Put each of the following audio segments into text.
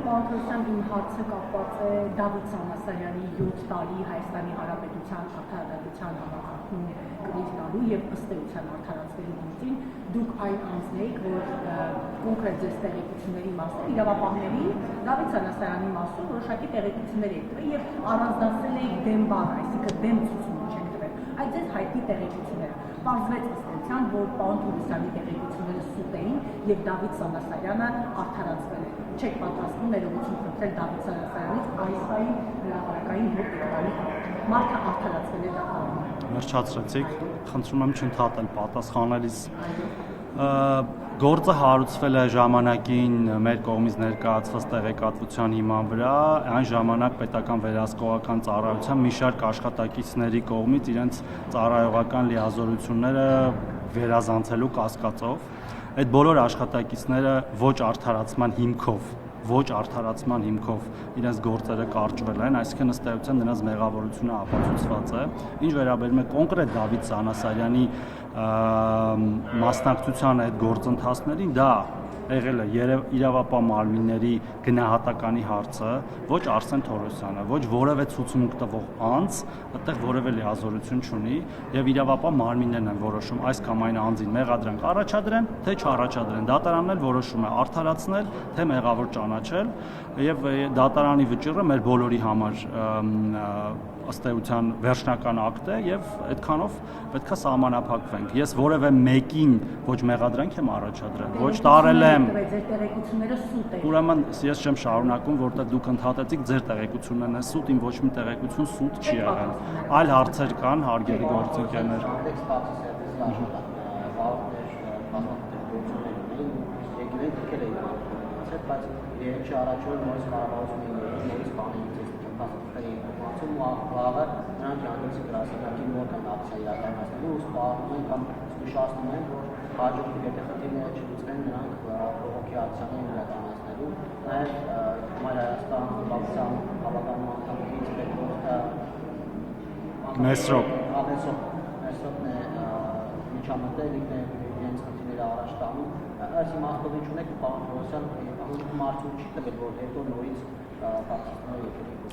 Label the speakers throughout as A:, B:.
A: Պարոն իմ հարցը կապված է Դավիթ Սանասարյանի 7 տարի Հայաստանի Հանրապետության արդարադատության համակարգում կրիտ տալու եւ ըստ էության արդարացվելու գործին դուք այն անձնեիք, որ կոնկրետ ձեր տեղեկությունների մասով իրավապահների Դավիթ Սանասարյանի մասով որոշակի տեղեկություններ եք տվել եւ առանձնացրել եք դեմ բան, այսինքն դեմ ցուցումներ չեք տվել։ Այդ ձեր հայտնի տեղեկությունները պարզվեց ըստ էության, որ պարոն Թովմասյանի տեղեկությունները սուտ էին եւ Դավիթ Սանասարյանը արդարացվել է։ Չեք պատրաստվում ներողություն խնդրել Դավիթ Սանասարյանից այս հրապարակային հոդվածի մարդը արդարացվել է դատարանում։
B: Վերջացրեցիք, խնդրում եմ չընդհատել պատասխանելիս։ Գործը հարուցվել է ժամանակին մեր կողմից ներկայացված տեղեկատվության հիման վրա, այն ժամանակ պետական վերահսկողական ծառայության մի շարք աշխատակիցների կողմից իրենց ծառայողական լիազորությունները վերազանցելու կասկածով։ Այդ բոլոր աշխատակիցները ոչ արդարացման հիմքով իրենց գործերը կարճվել են, այսինքն ըստ էության նրանց մեղավորությունը ապացուցված է։ Ինչ վերաբերում է կոնկրետ Դավիթ Սանասարյանի մասնակցության այդ գործընթացներին, դա եղել է իրավապահ մարմինների գնահատականի հարցը, ոչ Արսեն Թորոսյանը, ոչ որևէ ցուցմունք տվող անձ, այդտեղ որևէ լիազորություն չունի եւ իրավապահ մարմիններն են որոշում այս կամ այն անձին մեղադրանք առաջադրեն, թե չառաջադրեն։ Դատարանն էլ որոշում է արդարացնել, թե մեղավոր ճանաչել եւ դատարանի վճիռը մեր բոլորի համար ըստ էության վերջնական ակտ է եւ այդքանով պետք է սահմանափակվենք։ Ես որևէ մեկին ոչ մեղադրանք եմ առաջադրել, ոչ տարել եմ։ Ուրեմն ես չեմ շարունակում, որտեղ դուք ընդհատեցիք ձեր տեղեկություններն են սուտ, իմ ոչ մի տեղեկություն սուտ չի եղել։ Այլ հարցեր կան, հարգելի գործընկերներ։
C: Վաղը նրանք յանդեսի գրասենյակի մոտ են ակցիա իրականացնելու ու սպառնում են կամ զգուշացնում են, որ հաջորդ եթե խնդիրները չլուծվեն, նրանք բողոքի ակցիաներ իրականացնելու։ Նաև Մայր Հայաստան բավական հավանական անդամներից Մեսրոպն է միջամտել իրենց խնդիրները առաջ տանում։ Այս իմաստով ինչ ունեք պարոն Թովմասյան, մարդու չի տվել, որ հետո նորից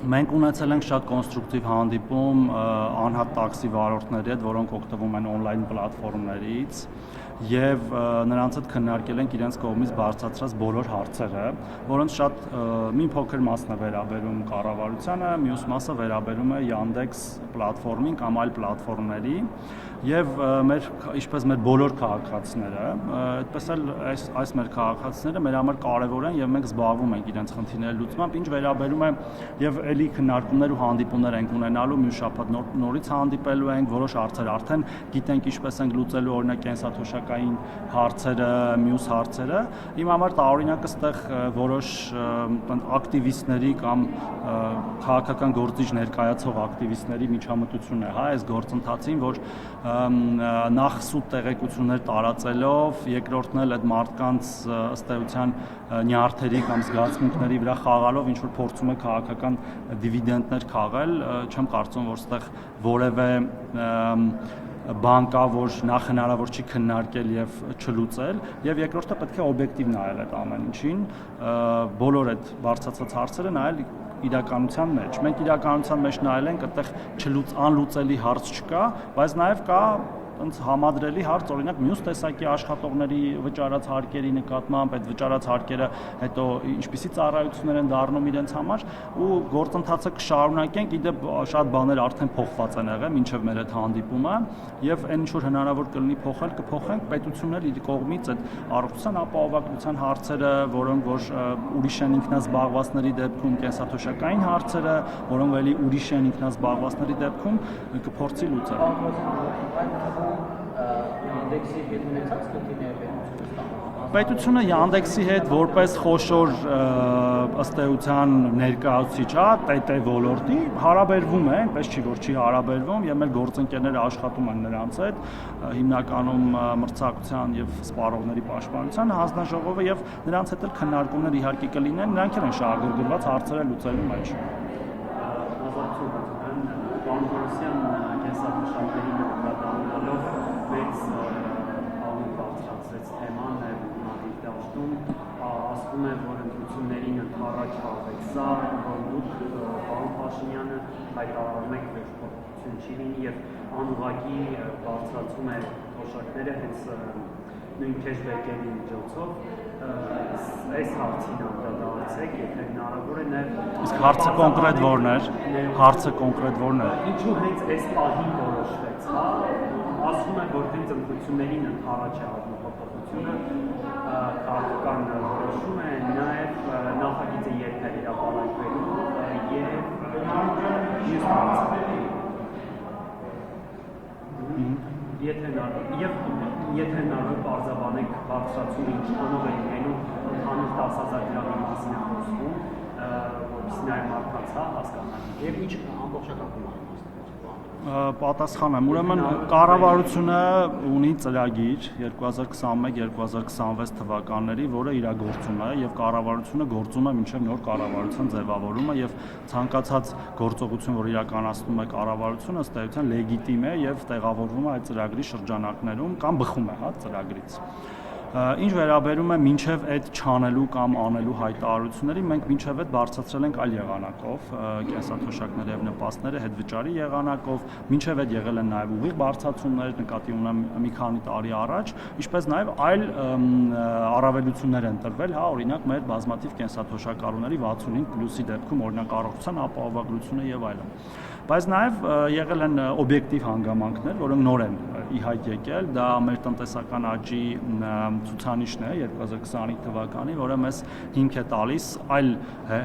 B: Մենք ունեցել ենք շատ կոնստրուկտիվ հանդիպում անհատ տաքսի վարորդների հետ, որոնք օգտվում են օնլայն պլատֆորմներից եւ նրանց հետ քննարկել ենք իրենց կողմից բարձրացրած բոլոր հարցերը, որոնց շատ մի փոքր մասն է վերաբերում կառավարությանը, մյուս մասը վերաբերում է Yandex պլատֆորմին կամ այլ պլատֆորմների եւ ինչպես մեր բոլոր քաղաքացիները, այդպես էլ այս մեր քաղաքացիները մեր համար կարեւոր են եւ մենք զբաղվում ենք իրենց խնդիրների լուծմամբ, ինչ վերաբերում է եւ էլի քննարկումներ ու հանդիպումներ ենք ունենալու, մյուս շաբաթ նորից հանդիպելու ենք, որոշ հարցեր արդեն գիտենք ինչպես ենք լուծելու, օրինակ կենսաթոշակային հարցերը, մյուս հարցերը։ Իմ համար տարօրինակ այստեղ որոշ ակտիվիստների կամ քաղաքական գործիչ ներկայացող ակտիվիստների միջամտություն է, այս գործընթացին, որ նախ սուտ տեղեկություններ տարածելով, երկրորդն էլ այդ մարդկանց ըստ էության նյարդերի կամ զգացմունքների վրա խաղալով ինչ որ փորձում է քաղաքական դիվիդենդներ քաղել, չեմ կարծում, որ այստեղ որևէ բան կա, որ նախ հնարավոր չի քննարկել եւ չլուծել, եւ երկրորդը պետք է օբյեկտիվ նայել այդ ամեն ինչին, բոլոր այդ բարձրացած հարցերը նայել իրականության մեջ։ Մենք իրականության մեջ նայել ենք, այդտեղ անլուծելի հարց չկա, բայց նաեւ կա ոնց համադրելի հարց, օրինակ մյուս տեսակի աշխատողների վճարած հարկերի նկատմամբ, այդ վճարած հարկերը հետո ինչպիսի ծառայություններ են դառնում իրենց համար ու գործընթացը կշարունակենք, իդեպ շատ բաներ արդեն փոխված են եղել մինչև մեր այդ հանդիպումը եւ այն ինչ որ հնարավոր կլինի փոխել, կփոխենք, պետությունն էլ իր կողմից այդ առողջության ապահովագրության հարցերը, որոնք որ ուրիշ են ինքնազբաղվածների դեպքում կենսաթոշակային հարցերը, որոնք էլի ուրիշ են ինքնազբաղվածների դեպքում կփորձի լուծել։ Պետությունը Yandex-ի հետ որպես խոշոր ըստ էության ներկայացուցիչ, ՏՏ ոլորտի հարաբերվում է, այնպես չի որ չի հարաբերվում, եւ մեր գործընկերները աշխատում են նրանց հետ, հիմնականում մրցակցության եւ սպառողների պաշտպանության հանձնաժողովը եւ նրանց հետ էլ քննարկումներ իհարկե կլինեն, նրանք էլ են շահագրգռված հարցերը լուծելու մեջ։
D: ասվում է, որ ընտրություններին ընդառաջվեք, սա որ դուք պարոն Փաշինյանը հայտարարում եք, որ փոփոխություն չի լինի եւ անուղղակի բարձրացում է թոշակները հենց նույն cashback-երի միջոցով, այս հարցին անդրադարձեք, եթե հնարավոր է նաև
B: իսկ հարցը կոնկրետ որն էր,
D: ինչու հենց այս պահին որոշվեց, հա, ասվում է, որ հենց ընտրություններին ընդառաջ է առնում փոփոխությունը, քաղաքական որոշում է, նաև նախագիծը երբ է հրապարակվելու եւ եթե հնարավոր պարզաբանեք բարձրացումը ինչ տոնով է լինելու ընդհանուր 10,000 դրամի մասին է խոսվում, որպեսզի նաև մարդկանց հասկանան։
C: Եվ ինչ ամբողջական
B: պատասխանեմ, ուրեմն կառավարությունը ունի ծրագիր 2021-2026 թվականների, որը իրագործում է եւ կառավարությունը գործում է մինչեւ նոր կառավարության ձևավորումը եւ ցանկացած գործողություն, որ իրականացնում է կառավարությունը, ըստ էության լեգիտիմ է եւ տեղավորվում է այդ ծրագրի շրջանակներում կամ բխում է, հա, ծրագրից։ Ինչ վերաբերում է մինչև այդ չանելու կամ անելու հայտարարությունների, մենք մինչև այդ բարձրացրել ենք այլ եղանակով, կենսաթոշակների եւ նպաստները հետվճարի եղանակով, մինչև այդ եղել են նաեւ ուղիղ բարձրացումներ, նկատի ունեմ մի քանի տարի առաջ, ինչպես նաեւ այլ առավելություններ են տրվել, հա, օրինակ մեր բազմաթիվ կենսաթոշակառուների 65+-ի դեպքում, օրինակ առողջության ապահովագրությունը եւ այլն։ Բայց նաև եղել են օբյեկտիվ հանգամանքներ, որոնք նոր են ի հայտ եկել, դա մեր տնտեսական աճի ցուցանիշն է 2025 թվականի, որը մեզ հիմք է տալիս այլ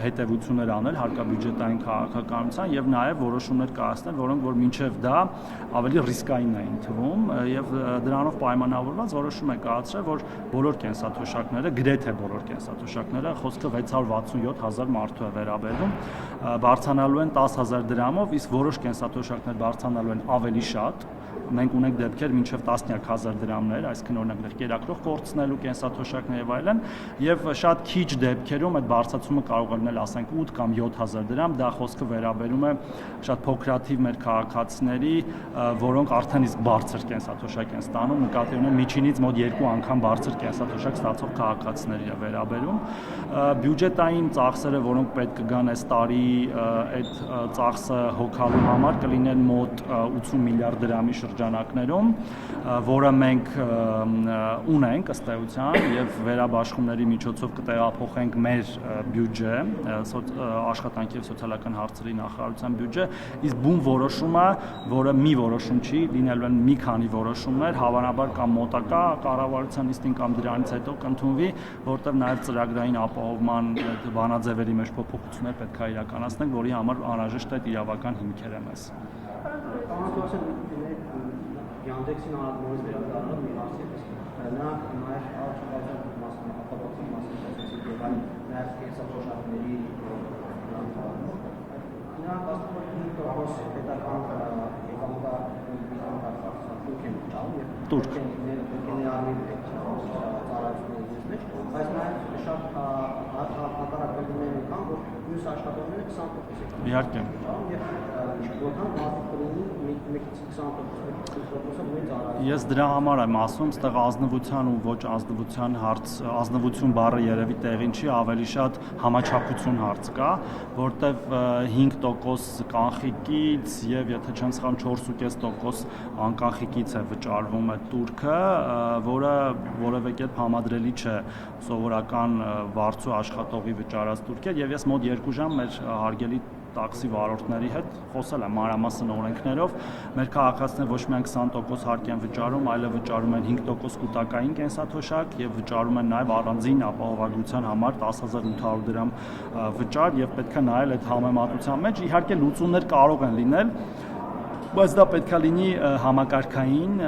B: հետևություններ անել հարկաբյուջետային քաղաքականության եւ նաև որոշումներ կայացնել, որոնք որ մինչեւ դա ավելի ռիսկային էին թվում եւ դրանով պայմանավորված որոշում է կայացրել, որ բոլոր կենսաթոշակները, գրեթե բոլոր կենսաթոշակները, խոսքը 667,000 մարդու է վերաբերվում, բարձրանալու են 10,000 դրամով, իսկ որոշ կենսաթոշակներ բարձրանալու են ավելի շատ, մենք ունենք դեպքեր մինչև 10,000 դրամներ, այսինքն օրինակ կերակրող կորցնելու կենսաթոշակներ եւ այլն, եւ շատ քիչ դեպքերում այդ բարձրացումը կարող է լինել, ասենք 8 կամ 7,000 դրամ, դա խոսքը վերաբերում է շատ փոքրաթիվ մեր քաղաքացիների, որոնք արդեն իսկ բարձր կենսաթոշակ են ստանում, նկատի ունեմ միջինից մոտ 2 անգամ բարձր կենսաթոշակ ստացող քաղաքացիների է վերաբերում, բյուջետային ծախսերը, որոնք պետք կգան այս տարի այդ ծախսը հոգալու համար կլինեն մոտ 80 միլիարդ դրամի շրջանակներում, որը մենք ունենք ըստ էության եւ վերաբաշխումների միջոցով կտեղափոխենք մեր բյուջե, աշխատանքի եւ սոցիալական հարցերի նախարարության բյուջե, իսկ բուն որոշումը, որը մի որոշում չի, լինելու են մի քանի որոշումներ, հավանաբար կամ մոտակա կառավարության նիստին կամ դրանից հետո կընդունվի, որտեղ նաեւ ծրագրային ապահովման բանաձևերի մեջ փոփոխություններ պետք է իրականացնենք, որի համար անհրաժեշտ է իրավական հիմքեր է մեզ։
C: Yandex-in noriz վերադառնալ մի հարցի, նրանք նաև առողջապահության մասին, ապահովության մասին խոսեցին եւ այլ նաև կենսաթոշակների նրանք ասում են որ 5% պետական եկամուտը են ճալ եւ
B: турք
C: գեներալի ծառայությունների մեջ, բայց նաև շատ հակառակություններ կան, որ մյուս աշխատողները 20%
B: իհարկե
C: եւ որքան մարդիկ
B: Ես դրա համար եմ ասում, ստեղ ազնվության ու ոչ ազնվության հարց, ազնվություն բառը երևի տեղին չի, ավելի շատ համաչափություն հարց կա, որտեվ 5% կանխիկից եւ եթե չեմ սխալվում 4.5% անկանխիկից է վճարվում այդ турքը, որը որևէ կերպ համադրելի չէ սովորական վարձու աշխատողի վճարած турքեր եւ ես մոտ 2 ժամ մեր հարգելի տաքսի վարորդների հետ խոսել եմ մանրամասն օրենքներով, մեր քաղաքացիները ոչ միայն 20% հարկ են վճարում, այլև վճարում են 5% կൂട്ടակային կենսաթոշակ եւ վճարում են նաեւ առանձին ապահովագրության համար 10,800 դրամ վճար եւ պետք է նայել այդ համեմատության մեջ, իհարկե լուծումներ կարող են լինել, բայց դա պետք է լինի համակարգային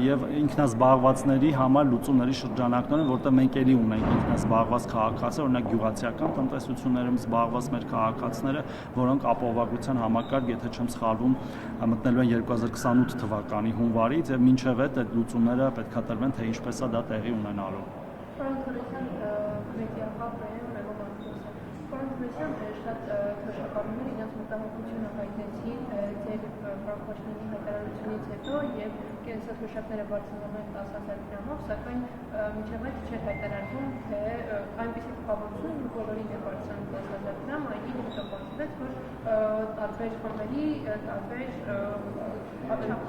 B: եւ ինքնազբաղվածների համար լուծումների շրջանակներում, որտեղ մենք էլի ունենք ինքնազբաղված քաղաքացիներ, օրինակ գյուղացիական տնտեսություններում զբաղված մեր քաղաքացիները, որոնք ապահովագրության համակարգ, եթե չեմ սխալվում, մտնելու են 2028 թվականի հունվարից եւ մինչեւ այդ լուծումները պետք է տրվեն, թե ինչպես է դա տեղի ունենալու։
E: Շատ թոշակառուներ իրենց մտահոգությունը հայտնեցին ձեր պարոն Փաշինյանի հայտարարությունից հետո եւ կենսաթոշակները բարձրանում են 10,000 դրամով, սակայն մինչև այդ չէր հայտարարվում, թե այնպիսի տպավորություն ու բոլորին է բարձրանում 10,000 դրամ, այլ հետո պարզվեց, որ տարբեր խմբերի տարբեր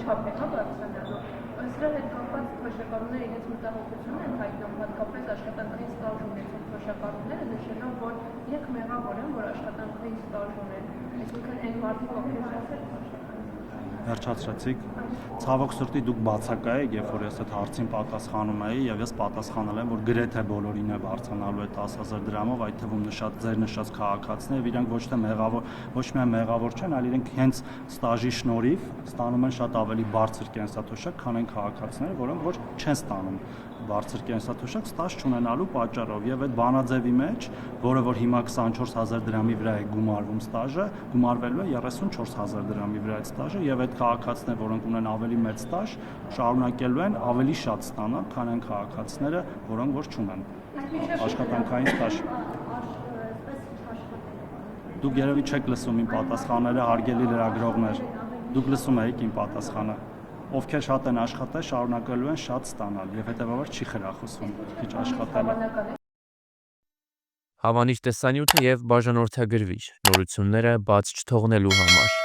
E: չափ է բարձրանալու։ Սրա հետ կապված թոշակառուները իրենց մտահոգություն են հայտնում, հատկապես աշխատանքային ստաժ ունեցող թոշակառուները, նշելով, որ իրենք մեղավոր են, որ աշխատանքային ստաժ ունեն, այսինքն այն մարդիկ, ովքեր շատեր
B: Վերջացրեցիք։ Ցավոք սրտի դուք բացակա եք, երբ որ ես այդ հարցին պատասխանում էի, եւ ես պատասխանել եմ, որ գրեթե բոլորին է բարձրանալու այդ 10,000 դրամով, այդ թվում ձեր նշած քաղաքացիները, իրանք ոչ թե մեղավոր, ոչ միայն մեղավոր չեն, այլ իրենք հենց ստաժի շնորհիվ ստանում են շատ ավելի բարձր կենսաթոշակ, քան այն քաղաքացիները, որոնք որ չեն ստանում բարձր կենսաթոշակ ստաժ չունենալու պատճառով եւ այդ բանաձևի մեջ, որը որ հիմա 24000 դրամի վրա է գումարվում ստաժը, գումարվելու է 34000 դրամի վրա այդ ստաժը եւ այդ քաղաքացիները, որոնք ունեն ավելի մեծ ստաժ, շարունակելու են ավելի շատ ստանալ, քան այն քաղաքացիները, որոնք որ չունեն աշխատանքային ստաժ։ Դուք երևի չեք լսում իմ պատասխանները, հարգելի լրագրողներ։ Դուք լսում եք իմ պատասխանը։ Ովքեր շատ են աշխատել, շարունակելու են շատ ստանալ եւ հետեւաբար չի խրախուսվում քիչ աշխատելը։
F: Հավանիչ տեսանյութը եւ բաժանորդագրվիչ նորությունները բաց չթողնելու համար